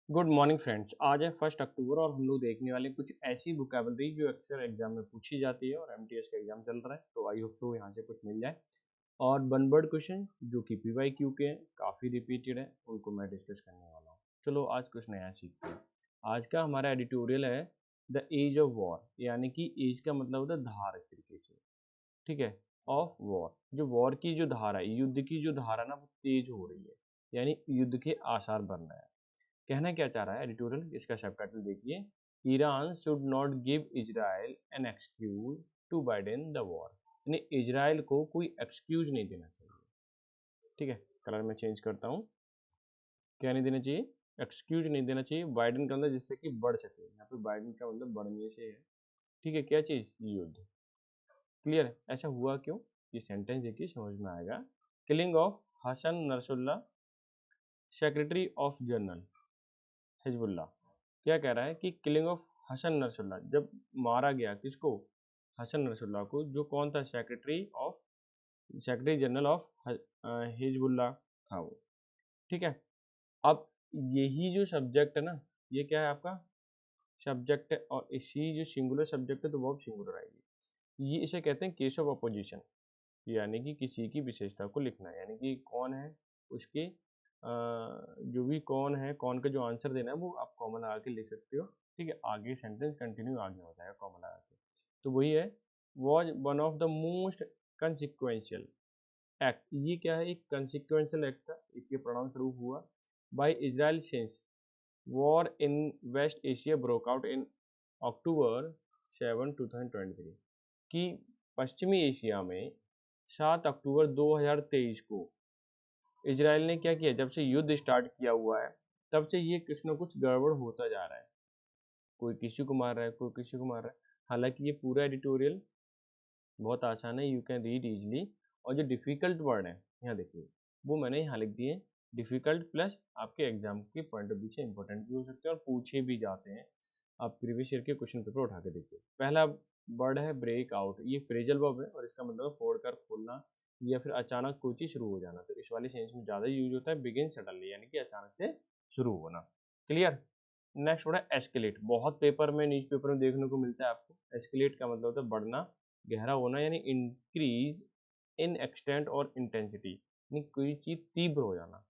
Good morning friends. आज है 1 अक्टूबर और हम लोग देखने वाले कुछ ऐसी वोकैबलरी जो अक्सर एग्जाम में पूछी जाती है और एमटीएस का एग्जाम चल रहा है, तो आई होप तो यहाँ से कुछ मिल जाए। और वन वर्ड क्वेश्चन जो कि पीवाईक्यू के हैं, काफ़ी रिपीटेड है, उनको मैं डिस्कस करने वाला हूँ। चलो आज कुछ नया सीखते हैं। आज का हमारा एडिटोरियल है द एज ऑफ वॉर, यानी कि एज का मतलब होता है धार, एक तरीके से। ठीक है, ऑफ वॉर, जो वॉर की जो धारा है, युद्ध की जो धारा ना, वो तेज हो रही है, यानी युद्ध के आसार बन रहे हैं। कहना क्या चाह रहा है एडिटोरियल, इसका सबटाइटल देखिए। Iran should not give Israel an excuse to widen the war, यानी इजराइल को कोई एक्सक्यूज नहीं देना चाहिए। ठीक है, कलर में चेंज करता हूँ। क्या नहीं देना चाहिए? एक्सक्यूज नहीं देना चाहिए बाइडेन का अंदर, जिससे कि बढ़ सके। यहाँ पे बाइडेन का मतलब बढ़ने से है। ठीक है, क्या चीज? युद्ध। क्लियर? ऐसा हुआ क्यों? ये सेंटेंस देखिए, समझ में आएगा। Killing of Hassan Nasrallah, secretary of general Hezbollah. क्या कह रहा है कि किलिंग ऑफ हसन नसरुल्ला, जब मारा गया किसको? हसन नसरुल्ला को, जो कौन था? सेक्रेटरी जनरल ऑफ हिजबुल्ला था वो। ठीक है, अब यही जो सब्जेक्ट है ना, ये क्या है आपका? सब्जेक्ट है, और इसी जो सिंगुलर सब्जेक्ट है तो वर्ब सिंगुलर आएगी। ये इसे कहते हैं केस ऑफ अपोजिशन, यानी कि किसी की विशेषता को लिखना है, यानी कि कौन है उसके जो भी कौन है, कौन का जो आंसर देना है वो आप कॉमन लगा के लिख सकते हो। ठीक है, आगे सेंटेंस कंटिन्यू आगे हो जाएगा कॉमन लगा के। तो वही है, was one of the most कंसिक्वेंशियल act. ये क्या है? एक कंसिक्वेंशियल एक्ट था, इसके परिणाम स्वरूप हुआ by Israel since war in West Asia broke out in October 7 2023, कि पश्चिमी एशिया में 7 अक्टूबर 2023 को इजराइल ने क्या किया? जब से युद्ध स्टार्ट किया हुआ है तब से ये कुछ ना कुछ गड़बड़ होता जा रहा है। कोई किसी को मार रहा है, कोई किसी को मार रहा है। हालांकि ये पूरा एडिटोरियल बहुत आसान है, यू कैन रीड इजली। और जो डिफिकल्ट वर्ड है यहाँ देखिए, वो मैंने यहाँ लिख दिए। डिफिकल्ट प्लस आपके एग्जाम के पॉइंट ऑफ व्यू से इंपॉर्टेंट भी हो सकते हैं और पूछे भी जाते हैं। आप प्रीवियस ईयर के क्वेश्चन पेपर उठा के देखिए। पहला वर्ड है ब्रेक आउट। ये फ्रेजल वर्ब है और इसका मतलब फोड़ कर खोलना या फिर अचानक कोई चीज शुरू हो जाना। तो इस वाले सेंस में ज्यादा यूज होता है बिगिन सडनली, यानी कि अचानक से शुरू होना। क्लियर? नेक्स्ट वर्ड है एस्केलेट। बहुत पेपर में, न्यूज़पेपर में देखने को मिलता है आपको। एस्केलेट का मतलब होता है बढ़ना, गहरा होना, यानी इंक्रीज इन एक्सटेंट और इंटेंसिटी, यानी कोई चीज तीव्र हो जाना।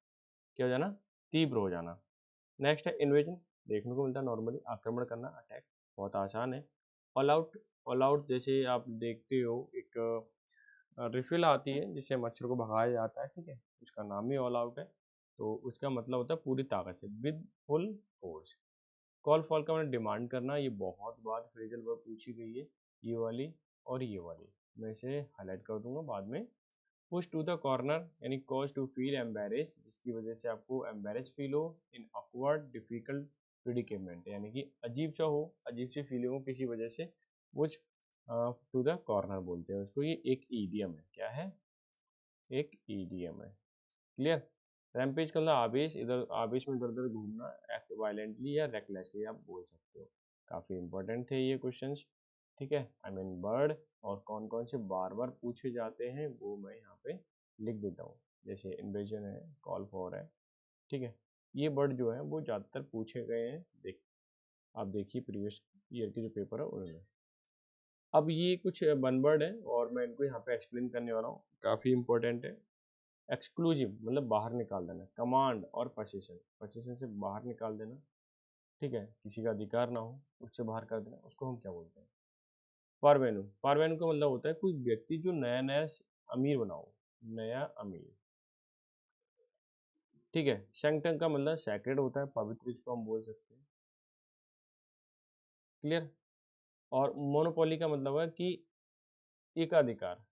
क्या हो जाना? तीव्र हो जाना। नेक्स्ट है इन्वेजन। देखने को मिलता है नॉर्मली आक्रमण करना, अटैक। बहुत आसान है। All out. ऑल आउट जैसे आप देखते हो, एक रिफिल आती है जिससे मच्छर को भगाया जाता है। ठीक है, उसका नाम ही ऑल आउट है। तो उसका मतलब होता है पूरी ताकत से, with full force. Call fall का मतलब डिमांड करना। ये बहुत बार फ्रेजल वर्ब पूछी गई है, ये वाली और ये वाली। मैं इसे हाईलाइट कर दूंगा बाद में। पुश टू द कॉर्नर, यानी कॉज टू फील एम्बेरेस, जिसकी वजह से आपको एम्बेरेस फील हो इन अकवर्ड डिफिकल्ट प्रिडिकेमेंट, यानी कि अजीब सा हो, अजीब सी फीलिंग हो किसी वजह से, वो टू द कॉर्नर बोलते हैं उसको। ये एक ईडियम है। क्या है? एक ईडियम है। क्लियर? रैम्पेज का मतलब आवेश, इधर आवेश में इधर उधर घूमना, एक्ट वायलेंटली या रेकलेसली आप बोल सकते हो। काफ़ी इंपॉर्टेंट थे ये क्वेश्चंस। ठीक है, आई मीन बर्ड। और कौन कौन से बार बार पूछे जाते हैं वो मैं यहाँ पे लिख देता हूँ। जैसे इन्वेजन है, कॉल फॉर है। ठीक है, ये बर्ड जो है वो ज़्यादातर पूछे गए हैं। आप देखिए प्रीवियस ईयर के जो पेपर है उनमें। अब ये कुछ वन वर्ड है और मैं इनको यहाँ पे एक्सप्लेन करने वाला हूँ, काफ़ी इंपॉर्टेंट है। एक्सक्लूसिव मतलब बाहर निकाल देना। कमांड और पोजीशन, पोजीशन से बाहर निकाल देना। ठीक है, किसी का अधिकार ना हो उससे बाहर कर देना, उसको हम क्या बोलते हैं? पारवेनु। पारवेनु का मतलब होता है कोई व्यक्ति जो नया नया अमीर बना हो, नया अमीर। ठीक है, सेंक्टम का मतलब सैक्रेड होता है, पवित्र, इसको हम बोल सकते हैं। क्लियर? और मोनोपोली का मतलब है कि एकाधिकार।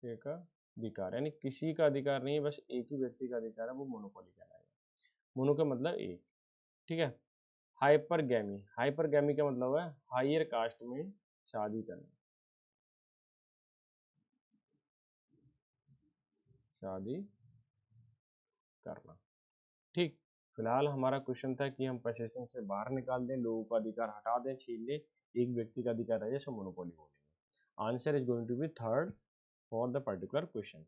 एकाधिकार यानी किसी का अधिकार नहीं है, बस एक ही व्यक्ति का अधिकार है, वो मोनोपोली कहलाएगा। मोनो का मतलब एक। ठीक है, हाइपरगैमी। हाइपरगैमी का मतलब है हायर कास्ट में शादी करना, शादी करना। ठीक, फिलहाल हमारा क्वेश्चन था कि हम पोजीशन से बाहर निकाल दें, लोगों का अधिकार हटा दें, छीन लें, एक व्यक्ति का अधिकार रहे, जैसे मोनोपोली बोलेंगे। Answer is going to be third for the particular question.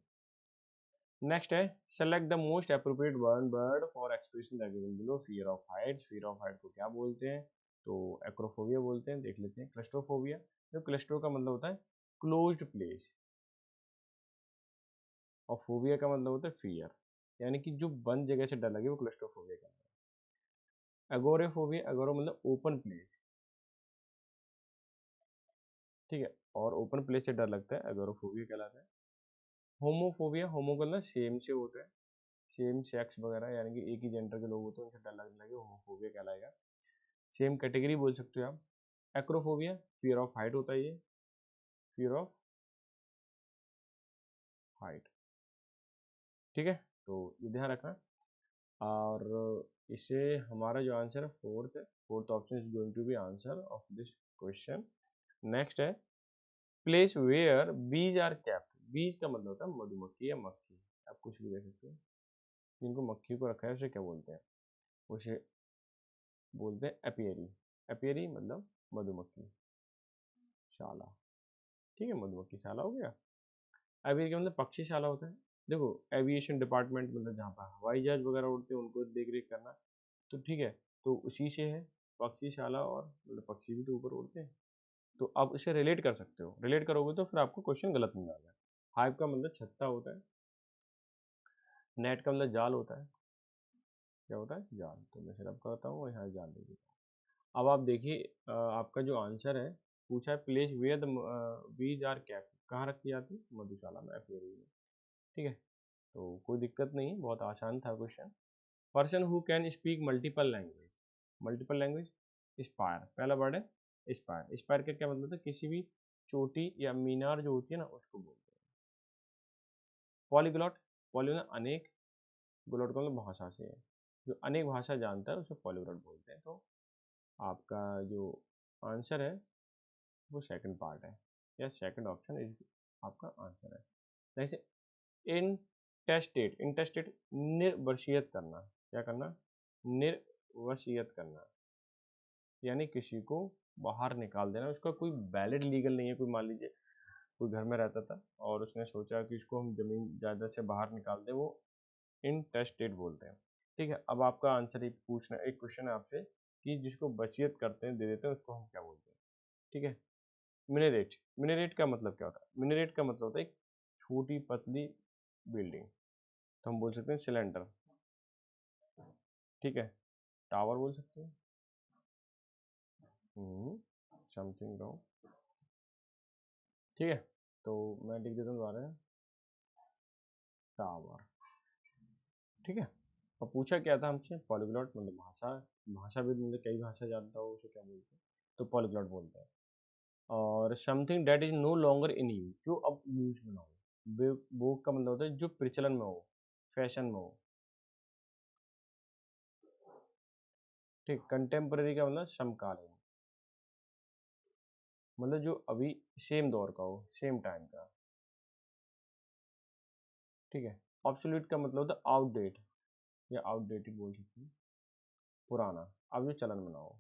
Next है select the most appropriate one word for expression that given below. Fear of height, fear of height को क्या बोलते हैं? तो एक्रोफोबिया बोलते हैं। देख लेते हैं क्लस्ट्रोफोबिया। जो क्लस्ट्रो का मतलब होता है क्लोज्ड प्लेस, और फोबिया का मतलब होता है फियर, यानी कि जो बंद जगह से डर लगे वो क्लस्ट्रोफोबिया कहलाता है। एगोरेफोबिया, एगोरो मतलब ओपन प्लेस, ठीक है, और ओपन प्लेस से डर लगता है, एगोरोफोबिया कहलाता है। होमोफोबिया, होमो का मतलब सेम से होता है, सेम सेक्स वगैरह, यानी कि एक ही जेंडर के लोग होते हैं उनसे डर लगने लगे, होमोफोबिया कहलाएगा। सेम कैटेगरी बोल सकते हो आप। एक्रोफोबिया फियर ऑफ हाइट होता है, ये फियर ऑफ हाइट, ठीक है, तो ये ध्यान रखना। और इसे हमारा जो आंसर है फोर्थ है, fourth option is going to be answer of this question. Next है place where bees are kept. Bees का मतलब होता है मधुमक्खी या मक्खी, आप कुछ भी दे सकते हो। जिनको मक्खी को रखा है उसे क्या बोलते हैं? उसे बोलते हैं एपियरी। एपियरी मतलब मधुमक्खी शाला, ठीक है, मधुमक्खी शाला हो गया। एवियर का मतलब पक्षीशाला होता है। देखो एविएशन डिपार्टमेंट मतलब जहाँ पर हवाई जहाज वगैरह उड़ते हैं उनको देख रेख करना, तो ठीक है, तो उसी से है पक्षीशाला, और मतलब पक्षी भी तो ऊपर उड़ते हैं, तो आप इसे रिलेट कर सकते हो। रिलेट करोगे तो फिर आपको क्वेश्चन गलत मिल जाएगा। हाइव का मतलब छत्ता होता है। नेट का मतलब जाल होता है। क्या होता है? जाल। तो मैं सिर्फ करता हूँ और यहाँ जाल दे देता हूँ। अब आप देखिए आपका जो आंसर है पूछा है place where the bees are kept, कहाँ रखी जाती है? मधुशाला में, एपियरी में, ठीक है, तो कोई दिक्कत नहीं, बहुत आसान था question. Person who can speak multiple language, multiple language spire, पहला वर्ड है स्पायर। स्पायर का क्या मतलब है? किसी भी चोटी या मीनार जो होती है ना उसको बोलते हैं। पॉलीग्लॉट, पॉलीग्लॉट अनेक, ग्लॉट का मतलब भाषा से है, जो अनेक भाषा जानता है उसे पॉलीग्लॉट बोलते हैं। तो आपका जो आंसर है वो सेकंड पार्ट है, या सेकंड ऑप्शन इज आपका आंसर है। जैसे इंटेस्टेट, इंटेस्टेट निर्वशीयत करना, क्या करना? निर्वशीयत करना, यानी किसी को बाहर निकाल देना, उसका कोई वैलिड लीगल नहीं है। कोई मान लीजिए कोई घर में रहता था और उसने सोचा कि इसको हम जमीन जायदाद से बाहर निकाल दें, वो इंटेस्टेट बोलते हैं, ठीक है। अब आपका आंसर एक पूछना, एक क्वेश्चन है आपसे कि जिसको वसीयत करते हैं, दे देते हैं, उसको हम क्या बोलते हैं, ठीक है। मिनरेट, मिनरेट का मतलब क्या होता है? मिनरेट का मतलब होता है एक छोटी पतली बिल्डिंग, तो हम बोल सकते हैं सिलेंडर, ठीक है, टावर बोल सकते हैं। समथिंग रॉन्ग, ठीक है, तो मैं लिख देता हूँ दोबारा टावर, ठीक है। और पूछा क्या था हमसे? पॉलीग्लॉट मतलब भाषा, भाषा भी मतलब कई भाषा जानता हो उसे क्या बोलते हैं? तो पॉलीग्लॉट बोलते हैं। और something that is no longer in use, जो अब यूज में ना हो। वो का मतलब होता है जो प्रचलन में हो, फैशन में हो, ठीक। कंटेम्पररी का मतलब समकालीन, मतलब जो अभी सेम दौर का हो, सेम टाइम का, ठीक है। ऑब्सोल्यूट का मतलब होता है आउटडेट, या आउटडेटेड बोल सकते हैं, पुराना, अब जो चलन में ना हो,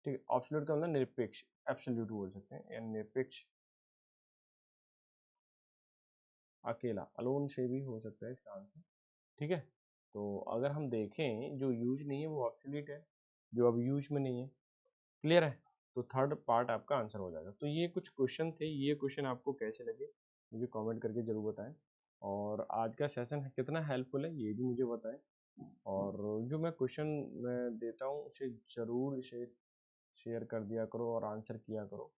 ठीक है। ऑब्सोल्यूट का मतलब निरपेक्ष, एब्सोल्यूट बोल सकते हैं, या निरपेक्ष। अकेला, अलोन से भी हो सकता है इसका आंसर, ठीक है। तो अगर हम देखें जो यूज नहीं है वो ऑब्सोल्यूट है, जो अब यूज में नहीं है, क्लियर है, तो थर्ड पार्ट आपका आंसर हो जाएगा। तो ये कुछ क्वेश्चन थे, ये क्वेश्चन आपको कैसे लगे मुझे कमेंट करके जरूर बताएं, और आज का सेशन कितना हेल्पफुल है ये भी मुझे बताएं, और जो मैं क्वेश्चन मैं देता हूँ उसे ज़रूर इसे शेयर कर दिया करो और आंसर किया करो,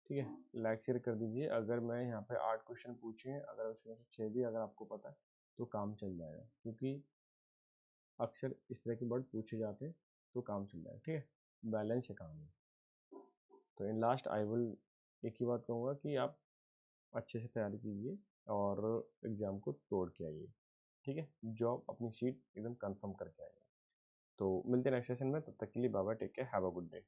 ठीक है। लाइक शेयर कर दीजिए। अगर मैं यहाँ पे 8 क्वेश्चन पूछे हैं, अगर उसमें से 6 भी अगर आपको पता है तो काम चल जाएगा, क्योंकि अक्सर इस तरह के वर्ड पूछे जाते हैं, तो काम चल जाएगा, ठीक है, बैलेंस है काम में। तो इन लास्ट आई विल एक ही बात कहूँगा कि आप अच्छे से तैयारी कीजिए और एग्ज़ाम को तोड़ के आइए, ठीक है, जॉब अपनी सीट एकदम कंफर्म करके आइए। तो मिलते हैं नेक्स्ट सेशन में, तब तक के लिए bye bye, take care, have a good day.